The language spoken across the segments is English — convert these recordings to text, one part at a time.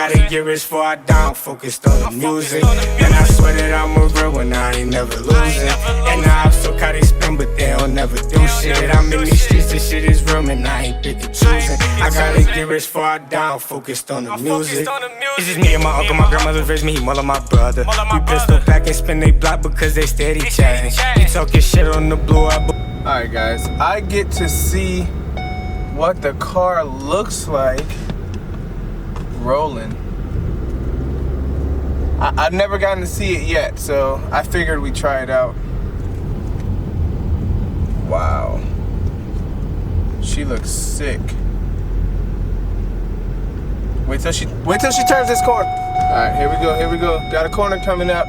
gotta get rich before I down, focused on the music. And I swear that I'm a real one, I ain't never losing. And now I'm so caught they spin, but they don't never do shit. I'm in these streets, this shit is real, man, I ain't picking choosing. I gotta get rich before I down, focused on the music. It's just me and my uncle, my grandmother raised me, he more like my brother. We pistol back and spin they block because they steady chatting. He talking shit on the blue. Alright guys, I get to see what the car looks like rolling. I've never gotten to see it yet, so I figured we'd try it out. Wow. She looks sick. Wait till she turns this corner. Alright, here we go. Got a corner coming up.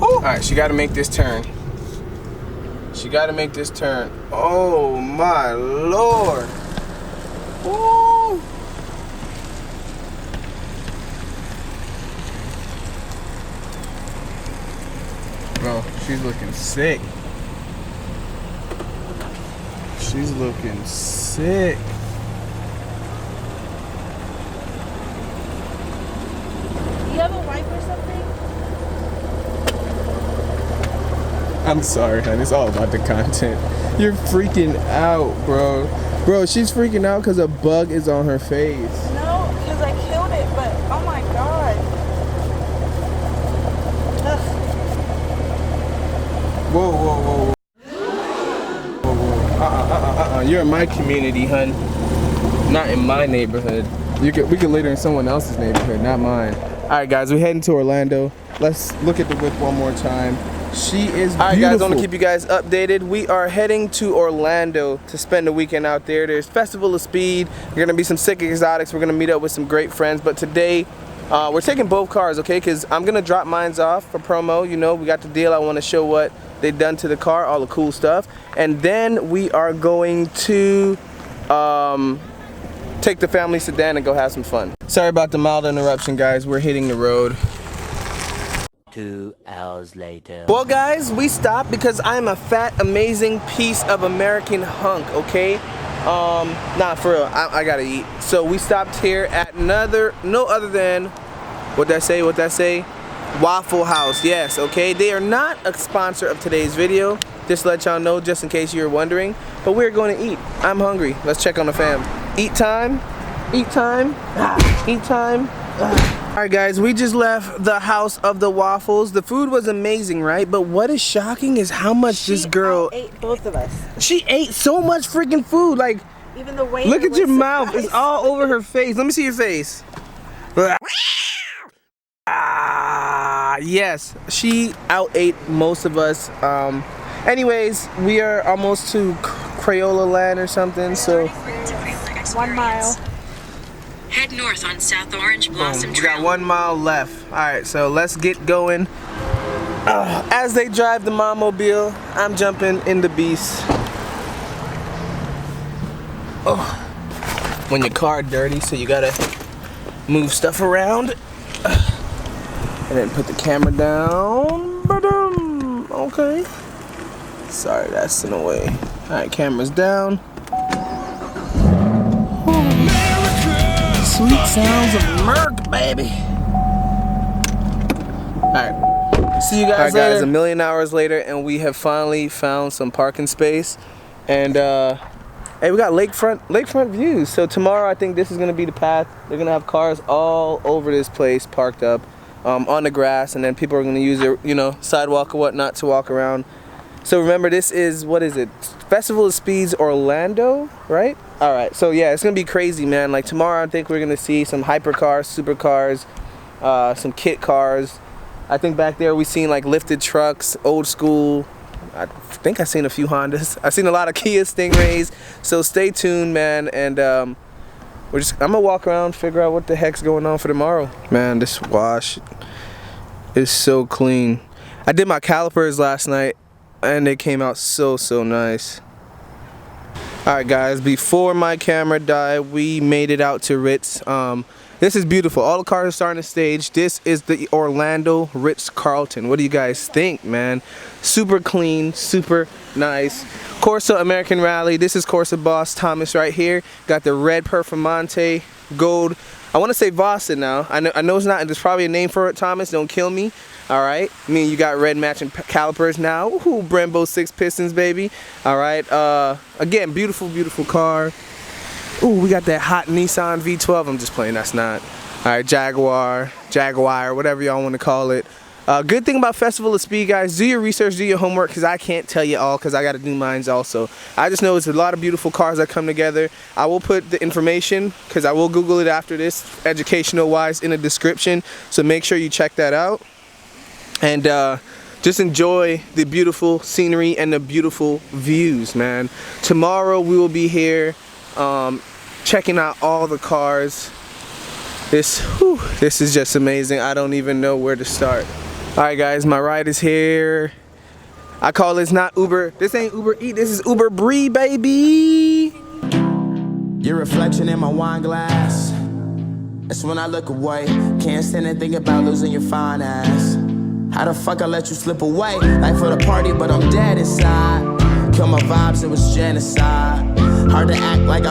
Alright, she gotta make this turn. Oh my lord. Woo. Bro, she's looking sick. She's looking sick. You have a wife or something? I'm sorry, honey. It's all about the content. You're freaking out, bro. Bro, she's freaking out because a bug is on her face. No, because I killed it, but oh my god. Ugh. Whoa. You're in my community, hun. Not in my neighborhood. We can litter in someone else's neighborhood, not mine. All right, guys, we're heading to Orlando. Let's look at the whip one more time. She is beautiful. All right, guys, I want to keep you guys updated. We are heading to Orlando to spend the weekend out there. There's Festival of Speed. There's going to be some sick exotics. We're going to meet up with some great friends. But today, we're taking both cars, okay? Because I'm going to drop mines off for promo. You know, we got the deal. I want to show what they've done to the car, all the cool stuff. And then we are going to take the family sedan and go have some fun. Sorry about the mild interruption, guys. We're hitting the road. 2 hours later. Well, guys, we stopped because I'm a fat, amazing piece of American hunk, okay? Nah, for real, I gotta eat. So we stopped here at no other than, what'd I say? Waffle House, yes, okay? They are not a sponsor of today's video. Just to let y'all know, just in case you were wondering. But we're going to eat. I'm hungry. Let's check on the fam. Eat time. Eat time. Eat time. Alright guys, we just left the house of the waffles. The food was amazing, right? But what is shocking is how much this girl ate both of us. She ate so much freaking food. Like, even the waiter. Look at your mouth. It's all over her face. Let me see your face. Yes, she outate most of us. Anyways, we are almost to Crayola Land or something, so 1 mile. Head north on South Orange Blossom we Trail. got 1 mile left. Alright, so let's get going. As they drive the Momobile, I'm jumping in the beast. Oh, when your car dirty, so you gotta move stuff around. And then put the camera down. Ba-dum. Okay. Sorry, that's in the way. Alright, camera's down. Sweet sounds of Merc, baby. Alright. See you guys later. Guys, 1,000,000 hours later, and we have finally found some parking space. And hey, we got lakefront views. So tomorrow I think this is gonna be the path. They're gonna have cars all over this place parked up on the grass, and then people are gonna use their, you know, sidewalk or whatnot to walk around. So remember, this is, what is it? Festival of Speeds Orlando, right? All right, so yeah, it's gonna be crazy, man. Like tomorrow, I think we're gonna see some hypercars, supercars, some kit cars. I think back there we seen like lifted trucks, old school. I think I seen a few Hondas. I've seen a lot of Kia Stingrays. So stay tuned, man. And I'm gonna walk around, figure out what the heck's going on for tomorrow. Man, this wash is so clean. I did my calipers last night, and they came out so nice. Alright guys, before my camera died, we made it out to Ritz. This is beautiful. All the cars are starting to stage. This is the Orlando Ritz-Carlton. What do you guys think, man? Super clean, super nice. Corsa American Rally. This is Corsa Boss Thomas right here. Got the red Performante gold. I want to say Vossa now. I know it's not. There's probably a name for it, Thomas. Don't kill me. All right. I mean, you got red matching calipers now. Woohoo, Brembo 6 pistons, baby. All right. Again, beautiful, beautiful car. Ooh, we got that hot Nissan V12. I'm just playing. That's not. All right, Jaguar, whatever y'all want to call it. Good thing about Festival of Speed, guys, do your research, do your homework, because I can't tell you all, because I got to do mine also. I just know it's a lot of beautiful cars that come together. I will put the information, because I will Google it after this, educational-wise, in the description. So make sure you check that out. And just enjoy the beautiful scenery and the beautiful views, man. Tomorrow we will be here checking out all the cars. This is just amazing. I don't even know where to start. Alright guys, my ride is here. I call this not Uber. This ain't Uber Eat, this is Uber Bree, baby. Your reflection in my wine glass. That's when I look away. Can't stand and think about losing your fine ass. How the fuck I let you slip away? Life for the party, but I'm dead inside. Kill my vibes, it was genocide. Hard to act like